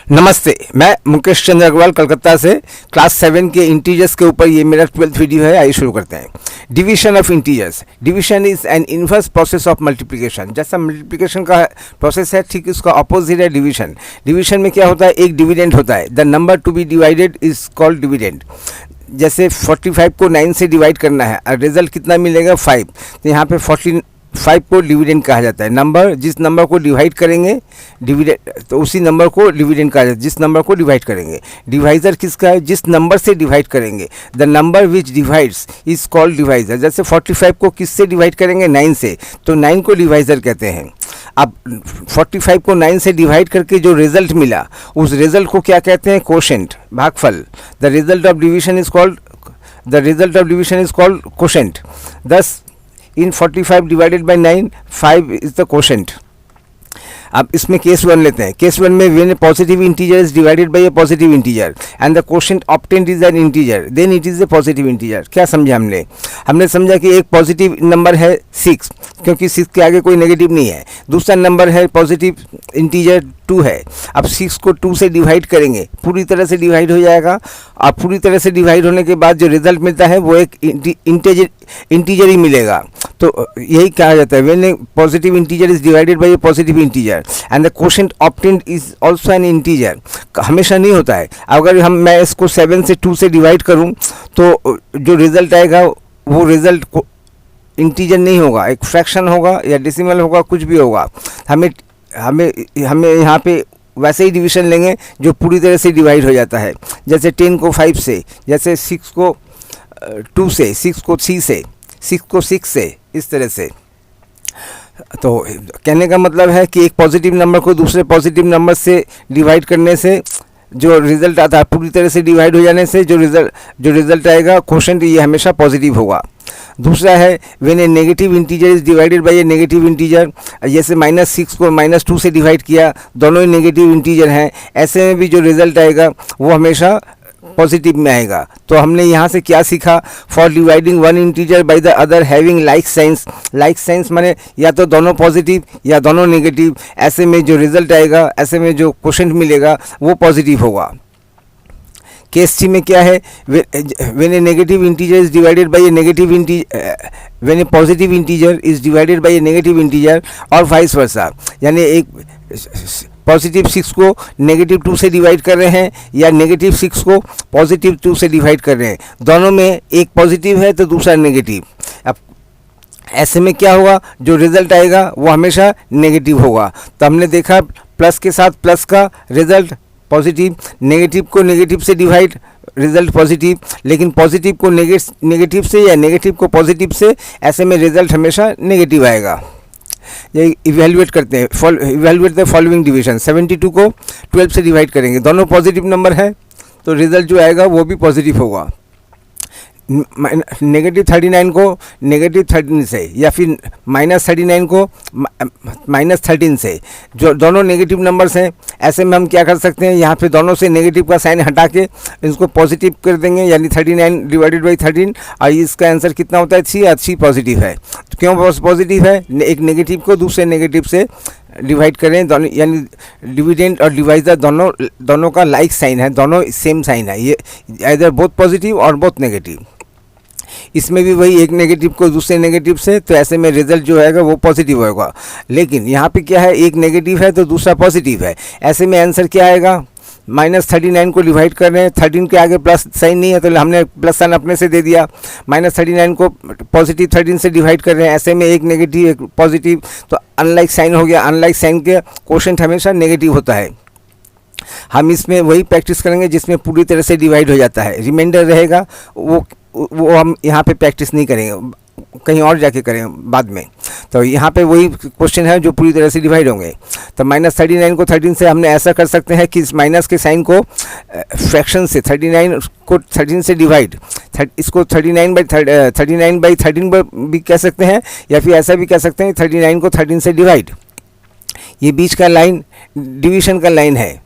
नमस्ते, मैं मुकेश चंद्र अग्रवाल कलकत्ता से क्लास 7 के इंटीजर्स के ऊपर ये मेरा 12th वीडियो है। आइए शुरू करते हैं। Division of integers. Division is an inverse process of multiplication. जैसा मल्टीप्लिकेशन का प्रोसेस है, ठीक उसका ऑपोजिट है डिवीजन। डिवीजन में क्या होता है, एक डिविडेंड होता है। The number to be divided is called dividend. जैसे 45 को 9 से डिवाइड करना है और रिजल्ट कितना मिलेगा 5, तो यहाँ पे 45 को डिविडेंड कहा जाता है। नंबर जिस नंबर को डिवाइड करेंगे डिविडेंड, तो उसी नंबर को डिविडेंड कहा जाता है जिस नंबर को डिवाइड करेंगे। डिवाइज़र किसका है, जिस नंबर से डिवाइड करेंगे। The number which divides is called divisor. जैसे 45 को किस से डिवाइड करेंगे, 9 से, तो 9 को डिवाइज़र कहते हैं। अब 45 को 9 से डिवाइड करके जो रिजल्ट मिला, उस रिजल्ट को क्या कहते हैं, कोशेंट, भागफल। The result of division is called quotient. Thus in 45 divided by 9, 5 is the quotient. अब इसमें केस 1 लेते हैं। केस 1 में when a positive integer is divided by a positive integer and the quotient obtained is an integer, then it is a positive integer. क्या समझा हमने समझा कि एक पॉजिटिव नंबर है 6, क्योंकि 6 के आगे कोई नेगेटिव नहीं है। दूसरा नंबर है पॉजिटिव इंटीजर 2 है। अब 6 को 2 से डिवाइड करेंगे, पूरी तरह से डिवाइड हो जाएगा। और पूरी तरह से डिवाइड होने के बाद जो रिजल्ट मिलता है वो एक इंटीजर ही मिलेगा। तो यही कहा जाता है when A positive integer is divided by A positive integer and the quotient obtained is also an integer. हमेशा नहीं होता है। अगर मैं इसको 7 से 2 से डिवाइड करूं तो जो रिजल्ट आएगा वो रिजल्ट इंटीजर नहीं होगा, एक फ्रैक्शन होगा या डेसिमल होगा, कुछ भी होगा। हमें यहाँ पे वैसे ही डिवीजन लेंगे जो पूरी तरह से डिवाइड हो जाता है। जैसे 10 को 5 से, जैसे 6 को 2 से, 6 को 3 से, 6 को 6 से, इस तरह से। तो कहने का मतलब है कि एक पॉजिटिव नंबर को दूसरे पॉजिटिव नंबर से डिवाइड करने से जो रिज़ल्ट आता है, पूरी तरह से डिवाइड हो जाने से जो रिज़ल्ट आएगा क्वोशिएंट, ये हमेशा पॉजिटिव होगा। दूसरा है when A negative integer is divided by A negative integer. जैसे -6 को -2 से डिवाइड किया, दोनों ही नेगेटिव इंटीजर हैं, ऐसे में भी जो रिज़ल्ट आएगा वो हमेशा पॉजिटिव में आएगा। तो हमने यहाँ से क्या सीखा, for dividing one integer by the other having like science. Like science माने या तो दोनों पॉजिटिव या दोनों नेगेटिव, ऐसे में जो रिजल्ट आएगा, ऐसे में जो क्वोशिएंट मिलेगा वो पॉजिटिव होगा। केस 3 में क्या है, when A negative integer is divided by A negative when A positive integer is divided by A negative integer और वाइस वर्सा। यानी एक पॉजिटिव 6 को नेगेटिव 2 से डिवाइड कर रहे हैं या नेगेटिव 6 को पॉजिटिव 2 से डिवाइड कर रहे हैं, दोनों में एक पॉजिटिव है तो दूसरा नेगेटिव। अब ऐसे में क्या होगा, जो रिजल्ट आएगा वो हमेशा नेगेटिव होगा। तो हमने देखा प्लस के साथ प्लस का रिजल्ट पॉजिटिव, नेगेटिव को नेगेटिव से डिवाइड रिजल्ट पॉजिटिव, लेकिन पॉजिटिव को नेगेटिव से या नेगेटिव को पॉजिटिव से, ऐसे में रिजल्ट हमेशा नेगेटिव आएगा। ये इवेल्युएट करते हैं, इवेल्युएट द फॉलोइंग डिवीजन। 72 को 12 से डिवाइड करेंगे, दोनों पॉजिटिव नंबर है तो रिजल्ट जो आएगा वो भी पॉजिटिव होगा। -39 को -13 से या फिर -39 को -13 से, जो दोनों नेगेटिव नंबर्स हैं, ऐसे में हम क्या कर सकते हैं, यहाँ पे दोनों से नेगेटिव का साइन हटा के इसको पॉजिटिव कर देंगे, यानी 39 डिवाइडेड बाई 13। और इसका आंसर कितना होता है, 3, और 3 पॉजिटिव है। तो क्यों पॉजिटिव है, एक नेगेटिव को दूसरे नेगेटिव से डिवाइड करें, दोनों यानी डिविडेंड और डिवाइजर दोनों का लाइक साइन है, दोनों सेम साइन है, ये इधर बोथ पॉजिटिव और बोथ नेगेटिव। इसमें भी वही, एक नेगेटिव को दूसरे नेगेटिव से, तो ऐसे में रिजल्ट जो आएगा वो पॉजिटिव होगा। लेकिन यहाँ पे क्या है, एक नेगेटिव है तो दूसरा पॉजिटिव है, ऐसे में आंसर क्या आएगा, -39 को डिवाइड कर रहे हैं, 13 के आगे प्लस साइन नहीं है तो हमने प्लस साइन अपने से दे दिया। -39 को पॉजिटिव 13 से डिवाइड कर रहे हैं, ऐसे में एक नेगेटिव एक पॉजिटिव, तो अनलाइक साइन हो गया। अनलाइक साइन के क्वोशिएंट हमेशा नेगेटिव होता है। हम इसमें वही प्रैक्टिस करेंगे जिसमें पूरी तरह से डिवाइड हो जाता है, रिमाइंडर रहेगा वो हम यहाँ पे प्रैक्टिस नहीं करेंगे, कहीं और जाके करें बाद में। तो यहाँ पे वही क्वेश्चन है जो पूरी तरह से डिवाइड होंगे। तो -39 को 13 से हमने ऐसा कर सकते हैं कि इस माइनस के साइन को फ्रैक्शन से 39 को 13 से डिवाइड, इसको 39/13 भी कह सकते हैं, या फिर ऐसा भी कह सकते हैं 39 को 13 से डिवाइड। ये बीच का लाइन डिवीजन का लाइन है,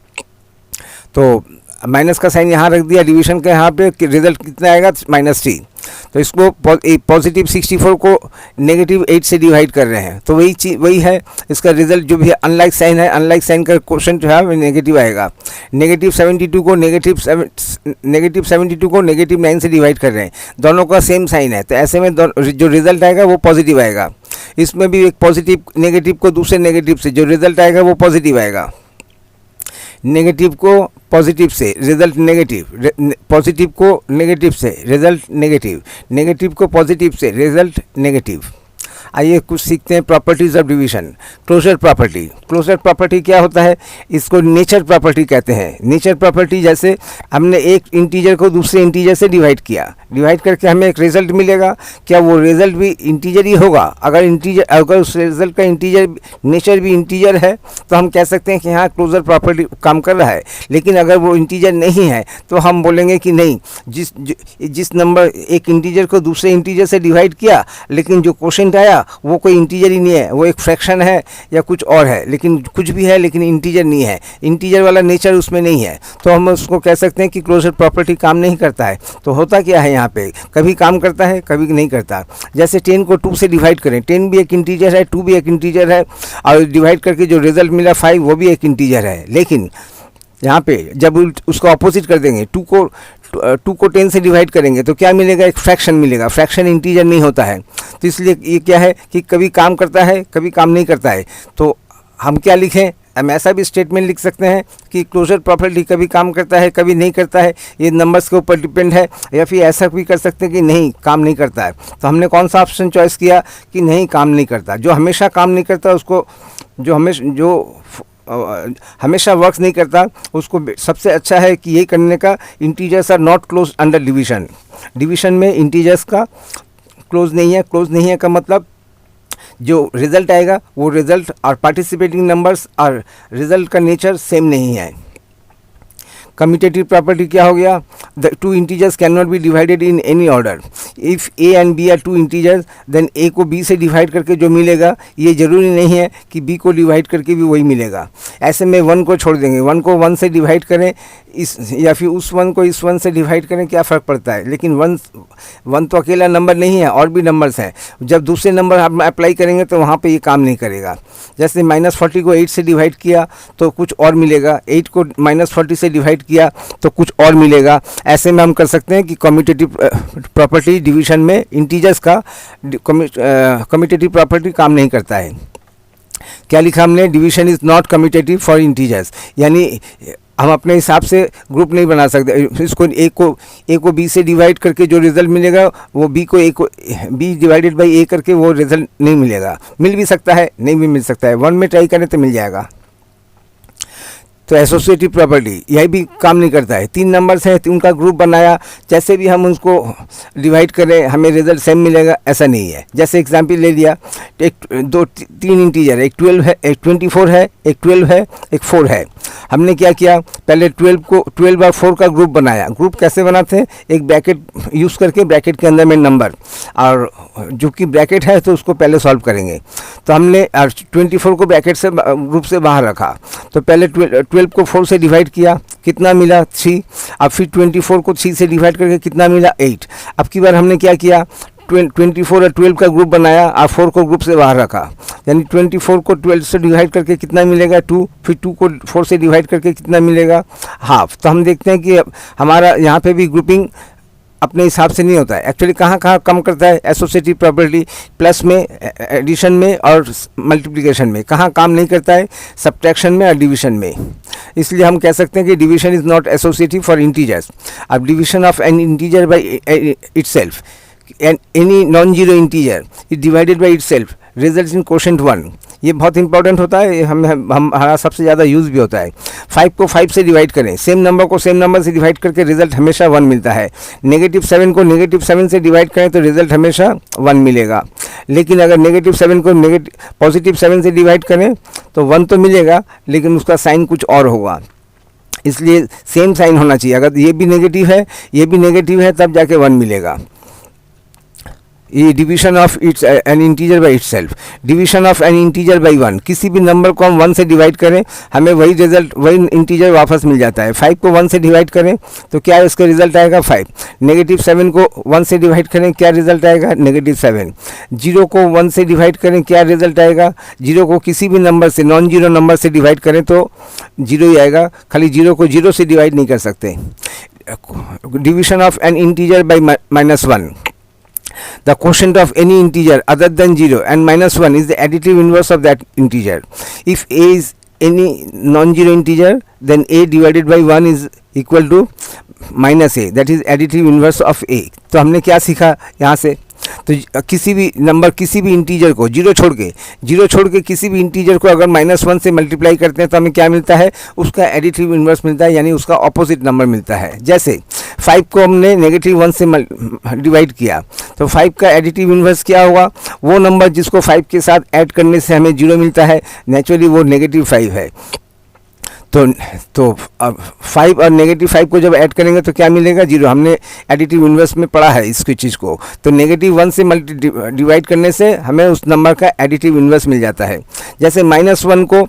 तो माइनस का साइन यहाँ रख दिया डिवीजन के, यहाँ पे रिजल्ट कितना आएगा, -3। तो इसको पॉजिटिव 64 को नेगेटिव 8 से डिवाइड कर रहे हैं, तो वही चीज वही है इसका रिजल्ट जो भी है। अनलाइक साइन है, अनलाइक साइन का क्वेश्चन जो है वो नेगेटिव आएगा। नेगेटिव 72 को नेगेटिव 9 से डिवाइड कर रहे हैं, दोनों का सेम साइन है, तो ऐसे में जो रिजल्ट आएगा वो पॉजिटिव आएगा। इसमें भी एक पॉजिटिव नेगेटिव को दूसरे नेगेटिव से जो रिजल्ट आएगा वो पॉजिटिव आएगा। नेगेटिव को पॉजिटिव से रिजल्ट नेगेटिव, पॉजिटिव को नेगेटिव से रिजल्ट नेगेटिव, नेगेटिव को पॉजिटिव से रिजल्ट नेगेटिव। आइए कुछ सीखते हैं properties of division. Closure property, closure property क्या होता है? इसको नेचर प्रॉपर्टी कहते हैं। नेचर प्रॉपर्टी जैसे हमने एक इंटीजर को दूसरे इंटीजर से डिवाइड किया, डिवाइड करके हमें एक रिजल्ट मिलेगा, क्या वो रिजल्ट भी इंटीजर ही होगा? अगर उस रिजल्ट का इंटीजर नेचर भी इंटीजर है तो हम कह सकते हैं कि हाँ क्लोजर प्रॉपर्टी काम कर रहा है। लेकिन अगर वो इंटीजर नहीं है तो हम बोलेंगे कि नहीं, जिस नंबर एक इंटीजर को दूसरे इंटीजर से डिवाइड किया लेकिन जो क्वोशिएंट आया वो कोई इंटीजर ही नहीं है, वो एक फ्रैक्शन है या कुछ और है, लेकिन कुछ भी है लेकिन इंटीजर नहीं है, इंटीजर वाला नेचर उसमें नहीं है, तो हम उसको कह सकते हैं कि क्लोजर प्रॉपर्टी काम नहीं करता है। तो होता क्या है यहाँ पे, कभी काम करता है कभी नहीं करता। जैसे 10 को 2 से डिवाइड करें, 10 भी एक इंटीजर है, 2 भी एक इंटीजर है, और डिवाइड करके जो रिजल्ट मिला 5 वो भी एक इंटीजर है। लेकिन यहाँ पे जब उसको अपोजिट कर देंगे, 2 को 10 से डिवाइड करेंगे तो क्या मिलेगा? एक फ्रैक्शन मिलेगा। फ्रैक्शन इंटीजर नहीं होता है, तो इसलिए ये क्या है कि कभी काम करता है कभी काम नहीं करता है। तो हम क्या लिखें? हम ऐसा भी स्टेटमेंट लिख सकते हैं कि क्लोजर प्रॉपर्टी कभी काम करता है कभी नहीं करता है, ये नंबर्स के ऊपर डिपेंड है। या फिर ऐसा भी कर सकते हैं कि नहीं, काम नहीं करता है। तो हमने कौन सा ऑप्शन चॉइस किया कि नहीं, काम नहीं करता। जो हमेशा काम नहीं करता उसको, जो हमेशा वर्क नहीं करता उसको सबसे अच्छा है कि ये करने का, integers are not close under division. Division में इंटीजर्स का क्लोज नहीं है। क्लोज नहीं है का मतलब जो रिजल्ट आएगा वो रिजल्ट और पार्टिसिपेटिंग नंबर्स और रिजल्ट का नेचर सेम नहीं है। कम्यूटेटिव प्रॉपर्टी क्या हो गया? The 2 integers can not be divided in any order. If A and B are 2 integers then A को बी से डिवाइड करके जो मिलेगा ये ज़रूरी नहीं है कि बी को डिवाइड करके भी वही मिलेगा। ऐसे में 1 को छोड़ देंगे, 1 को 1 से डिवाइड करें या फिर उस 1 को इस 1 से डिवाइड करें, क्या फ़र्क पड़ता है? लेकिन 1 तो अकेला नंबर नहीं है, और भी नंबर्स हैं। जब दूसरे नंबर हम अप्लाई करेंगे तो वहाँ पे ये काम नहीं करेगा। जैसे -40 को 8 से डिवाइड किया तो कुछ और मिलेगा, 8 को -40 से डिवाइड किया तो कुछ और मिलेगा। ऐसे में हम कर सकते हैं कि कम्यूटेटिव प्रॉपर्टी डिवीजन में इंटीजर्स का कम्यूटेटिव प्रॉपर्टी काम नहीं करता है। क्या लिखा हमने? Division is not commutative for integers, यानी हम अपने हिसाब से ग्रुप नहीं बना सकते। इसको ए को बी से डिवाइड करके जो रिजल्ट मिलेगा वो बी डिवाइडेड बाई ए करके वो रिजल्ट नहीं मिलेगा। मिल भी सकता है, नहीं भी मिल सकता है। 1 में ट्राई करें तो मिल जाएगा। तो एसोसिएटिव प्रॉपर्टी यही भी काम नहीं करता है। 3 नंबर्स हैं, उनका ग्रुप बनाया, जैसे भी हम उसको डिवाइड करें हमें रिजल्ट सेम मिलेगा, ऐसा नहीं है। जैसे एग्जांपल ले लिया, 3 इंटीजर है, एक 12 है, एक 24 है, एक 12 है, एक 4 है। हमने क्या किया? पहले 12 और 4 का ग्रुप बनाया। ग्रुप कैसे बनाते हैं? एक ब्रैकेट यूज़ करके, ब्रैकेट के अंदर में नंबर, और जो कि ब्रैकेट है तो उसको पहले सॉल्व करेंगे। तो हमने 24 को ब्रैकेट से ग्रुप से बाहर रखा, तो पहले 12 को 4 से डिवाइड किया, कितना मिला? 3। अब फिर 24 को 3 से डिवाइड करके कितना मिला? 8। अब की बार हमने क्या किया? 24 और 12 का ग्रुप बनाया और 4 को ग्रुप से बाहर रखा, यानी 24 को 12 से डिवाइड करके कितना मिलेगा? 2। फिर 2 को 4 से डिवाइड करके कितना मिलेगा? हाफ। तो हम देखते हैं कि हमारा यहाँ पे भी ग्रुपिंग अपने हिसाब से नहीं होता है। एक्चुअली कहाँ काम करता है एसोसिएटिव प्रॉपर्टी? प्लस में, एडिशन में और मल्टीप्लिकेशन में। कहाँ काम नहीं करता है? सब्ट्रैक्शन में और डिवीजन में। इसलिए हम कह सकते हैं कि division is not associative for integers. अब division of an integer by itself, any non zero integer is divided by itself results in quotient 1। ये बहुत इंपॉर्टेंट होता है, हमारा सबसे ज़्यादा यूज़ भी होता है। 5 को 5 से डिवाइड करें, सेम नंबर को सेम नंबर से डिवाइड करके रिजल्ट हमेशा 1 मिलता है। -7 को -7 से डिवाइड करें तो रिजल्ट हमेशा 1 मिलेगा। लेकिन अगर -7 को +7 से डिवाइड करें तो 1 तो मिलेगा, लेकिन उसका साइन कुछ और होगा। इसलिए सेम साइन होना चाहिए। अगर ये भी नेगेटिव है, ये भी नेगेटिव है, तब जाके 1 मिलेगा। ये division of it's an integer by itself, division of an integer by 1, किसी भी नंबर को हम 1 से डिवाइड करें हमें वही रिजल्ट, वही इंटीजर वापस मिल जाता है। 5 को 1 से डिवाइड करें तो क्या इसका रिजल्ट आएगा 5। नेगेटिव 7 को 1 से डिवाइड करें क्या रिजल्ट आएगा नेगेटिव 7। 0 को 1 से डिवाइड करें क्या रिजल्ट आएगा, 0 को किसी भी नंबर से, नॉन जीरो नंबर से डिवाइड करें तो 0 ही आएगा, खाली 0 को 0 से डिवाइड नहीं कर सकते। Division of an integer by -1, the quotient of any integer other than 0 and -1 is the additive inverse of that integer. If a is any non-zero integer then a divided by 1 is equal to -a, that is additive inverse of a. तो हमने क्या सीखा यहाँ से, तो किसी भी number, किसी भी इंटीजर को जीरो छोड़ के किसी भी इंटीजर को अगर -1 से मल्टीप्लाई करते हैं तो हमें क्या मिलता है, उसका एडिटिव इन्वर्स मिलता है, यानी उसका ऑपोजिट नंबर मिलता है। जैसे 5 को हमने -1 से डिवाइड किया तो 5 का एडिटिव इन्वर्स क्या हुआ, वो नंबर जिसको 5 के साथ ऐड करने से हमें 0 मिलता है, नेचुरली वो -5 है। तो अब 5 और -5 को जब ऐड करेंगे तो क्या मिलेगा 0। हमने एडिटिव इन्वर्स में पढ़ा है इसकी चीज़ को, तो -1 से डिवाइड करने से हमें उस नंबर का एडिटिव इन्वर्स मिल जाता है। जैसे -1 को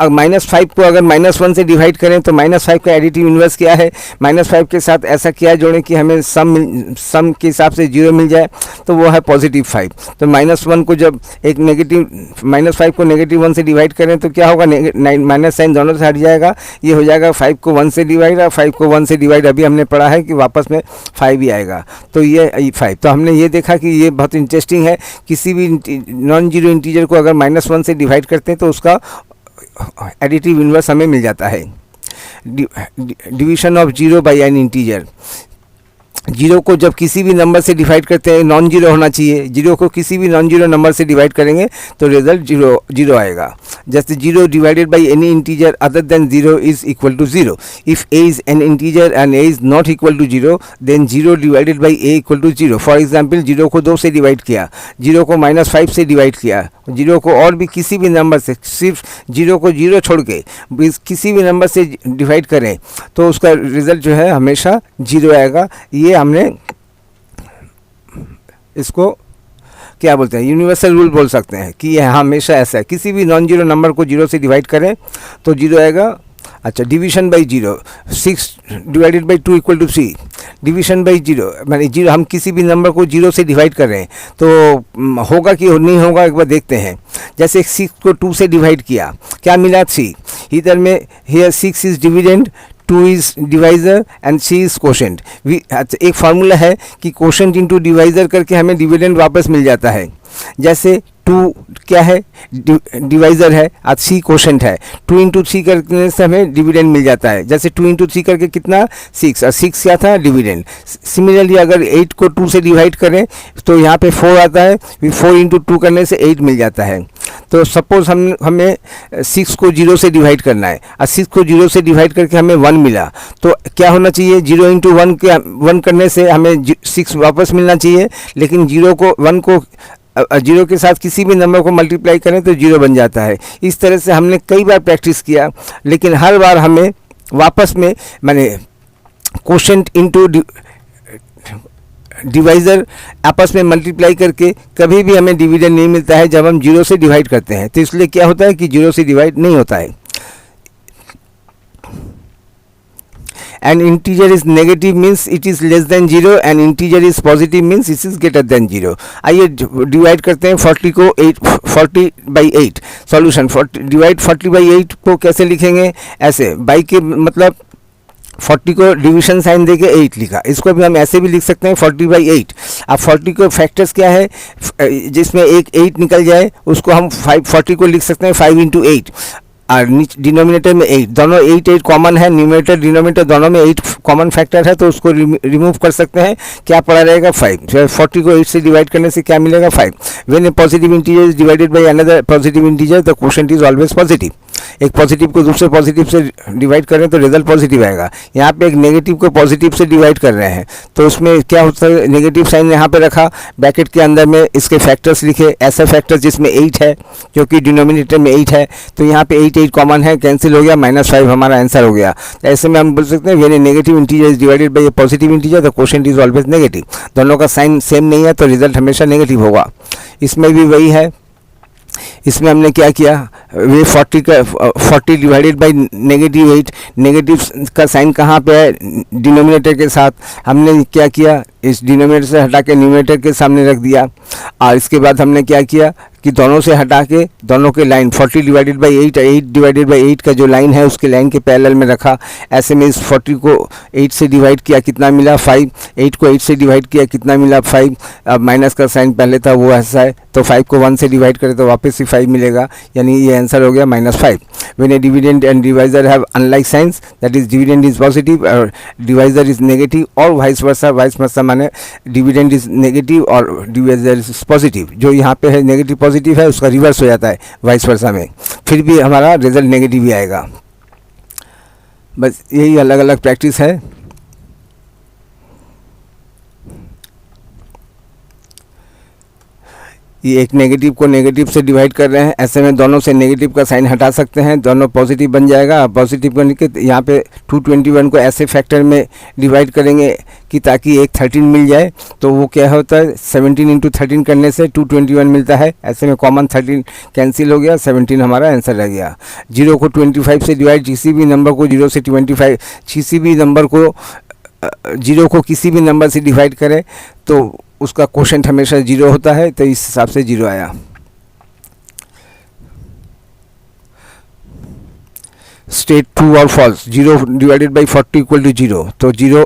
-5 को अगर -1 से डिवाइड करें तो -5 का एडिटिव इन्वर्स क्या है, -5 के साथ ऐसा क्या जोड़ें कि हमें सम के हिसाब से 0 मिल जाए, तो वो है +5। तो -1 को जब एक -5 को -1 से डिवाइड करें तो क्या होगा, माइनस साइन दोनों से हट जाएगा, ये हो जाएगा 5 को 1 से डिवाइड, और 5 को 1 से डिवाइड अभी हमने पढ़ा है कि वापस में 5 ही आएगा, तो ये 5। तो हमने ये देखा कि ये बहुत इंटरेस्टिंग है, किसी भी नॉन जीरो इंटीजर को अगर -1 से डिवाइड करते हैं तो उसका एडिटिव इन्वर्स हमें मिल जाता है। Division of 0 by N integer, 0 को जब किसी भी नंबर से डिवाइड करते हैं, नॉन जीरो होना चाहिए, 0 को किसी भी नॉन जीरो नंबर से डिवाइड करेंगे तो रिजल्ट 0 आएगा। जैसे 0 divided by any integer other than 0 is equal to 0। If a is an integer and a is not equal to 0 then 0 divided by a equal to 0। For example 0 को 2 से divide किया, 0 को -5 से divide किया, 0 को और भी किसी भी नंबर से, सिर्फ 0 को 0 छोड़ के किसी भी नंबर से डिवाइड करें तो उसका रिजल्ट जो है हमेशा 0 आएगा। ये हमने इसको क्या बोलते हैं, यूनिवर्सल रूल बोल सकते हैं कि यह हमेशा ऐसा है, किसी भी नॉन जीरो नंबर को 0 से डिवाइड करें तो 0 आएगा। अच्छा, division by 0, 6 divided by 2 equal to 3। Division by 0 माने 0, हम किसी भी नंबर को 0 से डिवाइड कर रहे हैं तो होगा कि नहीं होगा एक बार देखते हैं। जैसे 6 को 2 से डिवाइड किया, क्या मिला 3। इधर में here 6 is dividend, 2 is divisor and 3 is quotient. एक फार्मूला है कि कोशेंट इंटू डिवाइजर करके हमें डिविडेंड वापस मिल जाता है। जैसे 2 क्या है, डिवाइजर है, और 3 कोशेंट है, 2 इंटू 3 करने से हमें डिविडेंड मिल जाता है। जैसे 2 इंटू 3 करके कितना 6, और 6 क्या था डिविडेंड। सिमिलरली अगर 8 को 2 से डिवाइड करें तो यहाँ पे 4 आता है, 4 इंटू 2 करने से 8 मिल जाता है। तो सपोज हमें 6 को 0 से डिवाइड करना है, और 6 को 0 से डिवाइड करके हमें 1 मिला, तो क्या होना चाहिए, 0 इंटू 1 करने से हमें 6 वापस मिलना चाहिए, लेकिन 1 को 0 के साथ किसी भी नंबर को मल्टीप्लाई करें तो 0 बन जाता है। इस तरह से हमने कई बार प्रैक्टिस किया, लेकिन हर बार हमें वापस में माने कोशेंट इंटू डिवाइज़र आपस में मल्टीप्लाई करके कभी भी हमें डिविडेंड नहीं मिलता है जब हम 0 से डिवाइड करते हैं। तो इसलिए क्या होता है कि 0 से डिवाइड नहीं होता है। An integer is negative means it is less than 0, and integer is positive means it is greater than 0। आइए डिवाइड करते हैं 40 बाई 8। सॉल्यूशन, डिवाइड 40 बाई 8 को कैसे लिखेंगे, ऐसे बाई के मतलब 40 को डिवीजन साइन देके 8 लिखा, इसको भी हम ऐसे भी लिख सकते हैं 40 बाई 8। अब 40 को फैक्टर्स क्या है, जिसमें एक 8 निकल जाए उसको हम 40 को लिख सकते हैं 5 इंटू 8, और डिनोमिनेटर में 8, दोनों 8 कॉमन है, न्यूमरेटर डिनोमिनेटर दोनों में 8 कॉमन फैक्टर है, तो उसको रिमूव कर सकते हैं, क्या पड़ा रहेगा 5। 40 को 8 से डिवाइड करने से क्या मिलेगा 5। When A positive integer is divided by another positive integer the quotient is always positive. एक पॉजिटिव को दूसरे पॉजिटिव से डिवाइड करें तो रिजल्ट पॉजिटिव आएगा। यहाँ पे एक नेगेटिव को पॉजिटिव से डिवाइड कर रहे हैं तो उसमें क्या होता है, नेगेटिव साइन यहाँ पे रखा, ब्रैकेट के अंदर में इसके फैक्टर्स लिखे, ऐसे फैक्टर्स जिसमें 8 है, जो कि डिनोमिनेटर में 8 है, तो यहाँ पे 8 कॉमन है, कैंसिल हो गया, -5 हमारा आंसर हो गया। तो ऐसे में हम बोल सकते हैं when A negative integer is divided by A positive integer the quotient is always negative. दोनों का साइन सेम नहीं है तो रिजल्ट हमेशा नेगेटिव होगा। इसमें भी वही है, इसमें हमने क्या किया, वे 40 डिवाइडेड बाई -8, नेगेटिव का साइन कहाँ पे है, डिनोमिनेटर के साथ। हमने क्या किया, इस डिनोमिनेटर से हटा के न्यूमरेटर के सामने रख दिया, और इसके बाद हमने क्या किया कि दोनों से हटा के दोनों के line 40 divided by 8 divided by 8 का जो लाइन है उसके लाइन के पैरेलल में रखा। ऐसे में इस 40 को 8 से डिवाइड किया, कितना मिला 5, 8 को 8 से डिवाइड किया, कितना मिला 5। अब माइनस का साइन पहले था वो ऐसा है, तो 5 को 1 से डिवाइड करें तो वापस ही 5 मिलेगा, यानी ये आंसर हो गया -5। When A dividend and divisor have unlike signs, that is dividend is positive और डिवाइजर इज नेगेटिव, और वाइस वर्सा माने डिविडेंड इज नेगेटिव और डिवाइजर इज पॉजिटिव। जो यहाँ पे है नेगेटिव पॉजिटिव है उसका रिवर्स हो जाता है वाइस वर्सा में, फिर भी हमारा रिजल्ट नेगेटिव ही आएगा। बस यही अलग अलग प्रैक्टिस है। ये एक नेगेटिव को नेगेटिव से डिवाइड कर रहे हैं, ऐसे में दोनों से नेगेटिव का साइन हटा सकते हैं, दोनों पॉजिटिव बन जाएगा। पॉजिटिव करने के यहाँ पे 221 को ऐसे फैक्टर में डिवाइड करेंगे कि ताकि एक 13 मिल जाए, तो वो क्या होता है 17 इंटू 13 करने से 221 मिलता है। ऐसे में कॉमन 13 कैंसिल हो गया, 17 हमारा आंसर रह गया। 0 को 25 से डिवाइड, किसी भी नंबर को 0 से 25, किसी भी नंबर को 0 को किसी भी नंबर से डिवाइड करें तो उसका क्वोशिएंट हमेशा 0 होता है, तो इस हिसाब से 0 आया। स्टेट ट्रू और false, 0 divided by 40 equal to 0, तो 0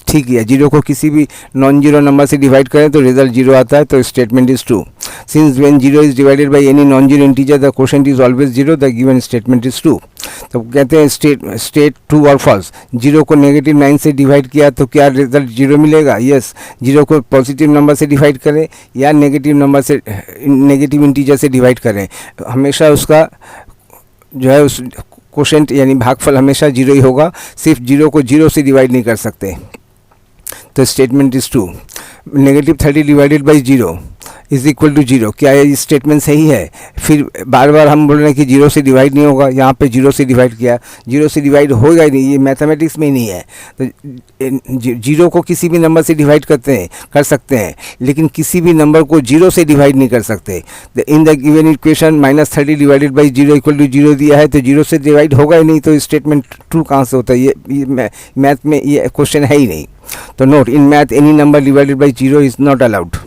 ठीक है। 0 को किसी भी नॉन जीरो नंबर से डिवाइड करें तो रिजल्ट 0 आता है, तो statement is true. Since when 0 is divided by any non zero integer the quotient is always 0, the given statement is true. तो कहते हैं स्टेट ट्रू और फॉल्स। 0 को -9 से डिवाइड किया तो क्या रिजल्ट 0 मिलेगा? यस। 0 को पॉजिटिव नंबर से डिवाइड करें या नेगेटिव नंबर से, नेगेटिव इंटीजर से डिवाइड करें, हमेशा उसका जो है उस क्वोशिएंट यानी भागफल हमेशा 0 ही होगा। सिर्फ 0 को 0 से डिवाइड नहीं कर सकते, तो statement is true. -30 divided by 0 is equal to 0, क्या ये स्टेटमेंट सही है? फिर बार बार हम बोल रहे हैं कि 0 से डिवाइड नहीं होगा, यहाँ पे 0 से डिवाइड किया, 0 से डिवाइड होगा ही नहीं, ये मैथमेटिक्स में ही नहीं है। तो 0 को किसी भी नंबर से डिवाइड कर सकते हैं, लेकिन किसी भी नंबर को 0 से डिवाइड नहीं कर सकते। In the given equation -30 divided by 0 equal to 0 दिया है, तो 0 से डिवाइड होगा ही नहीं, तो स्टेटमेंट ट्रू कहाँ से होता है? ये मैथ में ये क्वेश्चन है ही नहीं। तो note, in math any number divided by 0 is not allowed.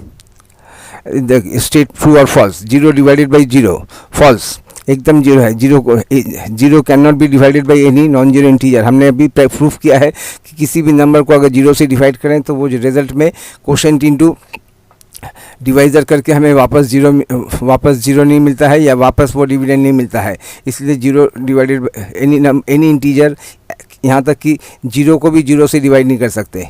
The state true और फॉल्स, 0 डिवाइडेड बाई 0 फॉल्स, एकदम 0 है। 0 can not be divided by any non zero integer. हमने अभी प्रूफ किया है कि किसी भी नंबर को अगर 0 से डिवाइड करें तो वो जो रिजल्ट में क्वोशिएंट इंटू डिवाइजर करके हमें वापस जीरो नहीं मिलता है, या वापस वो डिविडेंड नहीं मिलता है। इसलिए 0 डिवाइडेड एनी इंटीजर, यहाँ तक कि 0 को भी 0 से डिवाइड नहीं कर सकते।